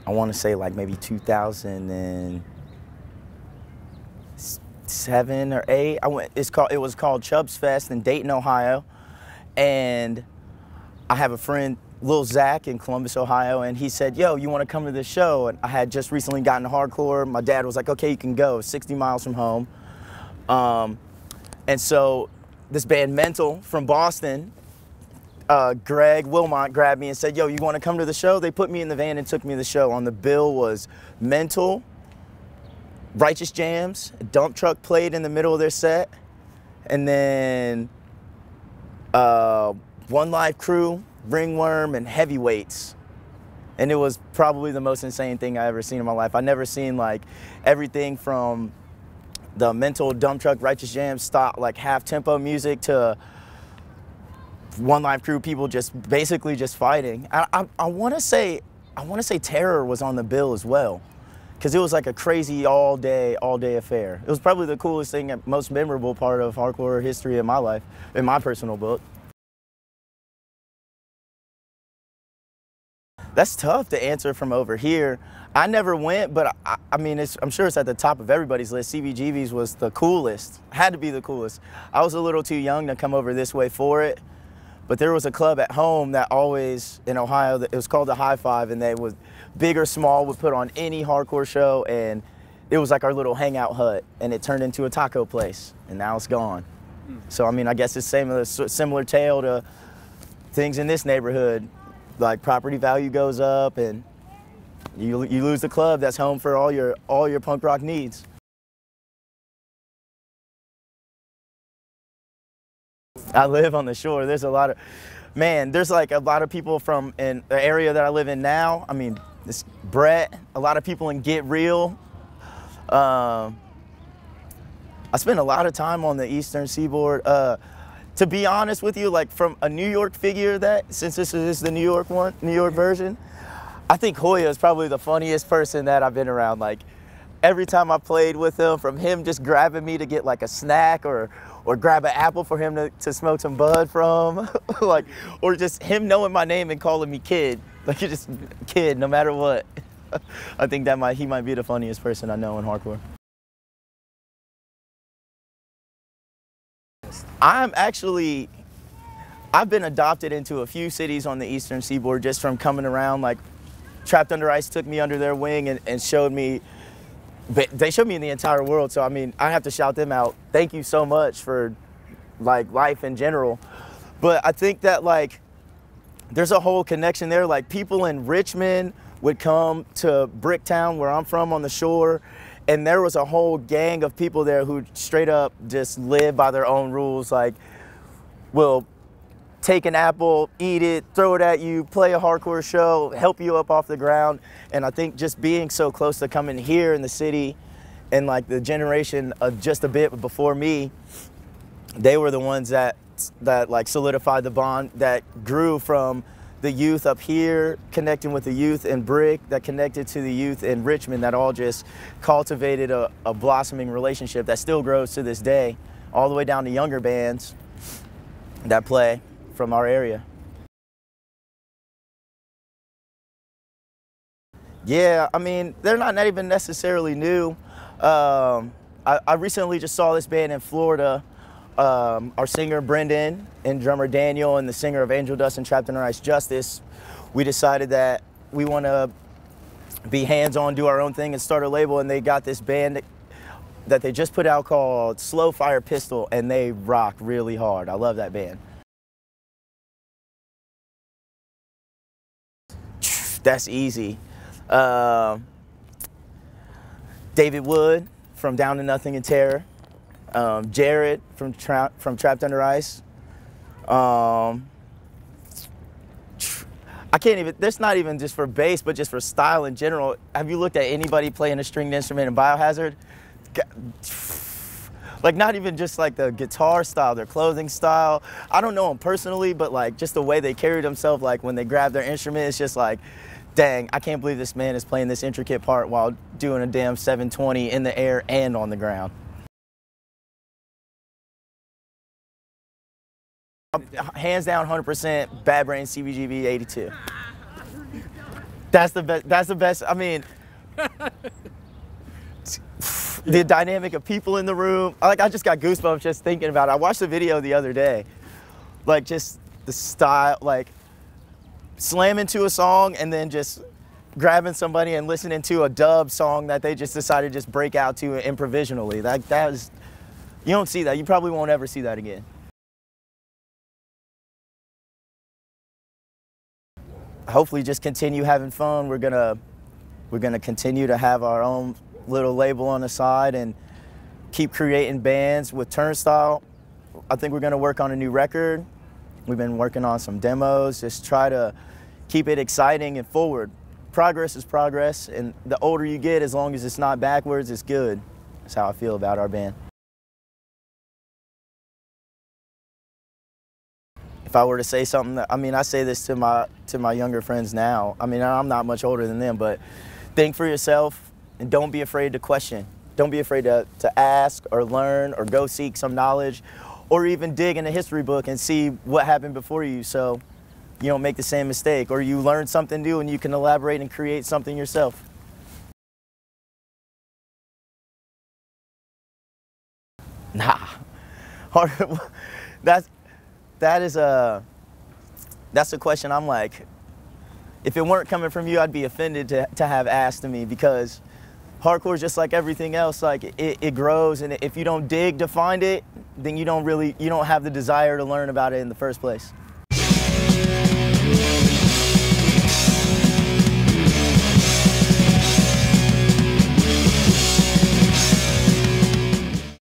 I want to say like maybe 2007 or 8. It was called Chubb's Fest in Dayton, Ohio. And I have a friend, Lil Zach, in Columbus, Ohio, and he said, yo, you want to come to this show? And I had just recently gotten to hardcore. My dad was like, okay, you can go, 60 miles from home. And so this band Mental from Boston, Greg Wilmot grabbed me and said, yo, you want to come to the show? They put me in the van and took me to the show. On the bill was Mental, Righteous Jams, a dump truck played in the middle of their set, and then One Live Crew, Ringworm, and Heavyweights. And it was probably the most insane thing I ever seen in my life. I never seen like everything from the Mental, dump truck, Righteous Jams, stop like half tempo music to One Live Crew people just basically just fighting. I want to say Terror was on the bill as well, because it was like a crazy all day affair. It was probably the coolest thing, most memorable part of hardcore history in my life, in my personal book. That's tough to answer from over here. I never went, but I mean, I'm sure it's at the top of everybody's list. CBGB's was the coolest, had to be the coolest. I was a little too young to come over this way for it, but there was a club at home that always, in Ohio, it was called the High Five, and they was big or small, would put on any hardcore show, and it was like our little hangout hut, and it turned into a taco place, and now it's gone. So, I mean, I guess it's similar tale to things in this neighborhood. Like property value goes up, and you lose the club that's home for all your punk rock needs. I live on the shore. There's a lot of, man, there's like a lot of people from in the area that I live in now. I mean, this Brett, a lot of people in Get Real. I spend a lot of time on the Eastern Seaboard. To be honest with you, like from a New York figure, that since this is the New York version, I think Hoya is probably the funniest person that I've been around. Like every time I played with him, from him just grabbing me to get like a snack or grab an apple for him to smoke some bud from, like, or just him knowing my name and calling me kid, like you're just kid no matter what. I think he might be the funniest person I know in hardcore. I've been adopted into a few cities on the Eastern Seaboard just from coming around. Like Trapped Under Ice took me under their wing and showed me, they showed me in the entire world. So I mean, I have to shout them out. Thank you so much for like life in general. But I think that like there's a whole connection there. Like people in Richmond would come to Bricktown, where I'm from, on the shore, and there was a whole gang of people there who straight up just live by their own rules. Like, will take an apple, eat it, throw it at you, play a hardcore show, help you up off the ground. And I think just being so close to coming here in the city, and like the generation of just a bit before me, they were the ones that like solidified the bond that grew from the youth up here connecting with the youth in Brick, that connected to the youth in Richmond, that all just cultivated a blossoming relationship that still grows to this day, all the way down to younger bands that play from our area. Yeah, I mean, they're not even necessarily new. I recently just saw this band in Florida. Our singer Brendan and drummer Daniel and the singer of Angel Dust and Trapped Under Ice, Justice, we decided that we want to be hands-on, do our own thing, and start a label. And they got this band that they just put out called Slow Fire Pistol, and they rock really hard. I love that band. That's easy. David Wood from Down to Nothing and Terror. Jared from Trapped Under Ice. I can't even, that's not even just for bass, but just for style in general. Have you looked at anybody playing a stringed instrument in Biohazard? Like not even just like the guitar style, their clothing style. I don't know them personally, but like just the way they carry themselves, like when they grab their instrument, it's just like, dang, I can't believe this man is playing this intricate part while doing a damn 720 in the air and on the ground. Hands down, 100%, Bad Brains CBGB 82. That's the best. That's the best. I mean, the dynamic of people in the room. Like, I just got goosebumps just thinking about it. I watched the video the other day. Like, just the style, like slamming to a song and then just grabbing somebody and listening to a dub song that they just decided to just break out to improvisationally. That was, you don't see that. You probably won't ever see that again. Hopefully just continue having fun. We're gonna continue to have our own little label on the side and keep creating bands with Turnstile. I think we're gonna work on a new record. We've been working on some demos, just try to keep it exciting and forward. Progress is progress, and the older you get, as long as it's not backwards, it's good. That's how I feel about our band. If I were to say something, I mean, I say this to my younger friends now. I mean, I'm not much older than them, but think for yourself and don't be afraid to question. Don't be afraid to ask or learn or go seek some knowledge or even dig in a history book and see what happened before you so you don't make the same mistake, or you learn something new and you can elaborate and create something yourself. Nah. That's a question I'm like, if it weren't coming from you, I'd be offended to have asked of me, because hardcore is just like everything else. Like it grows, and if you don't dig to find it, then you don't have the desire to learn about it in the first place.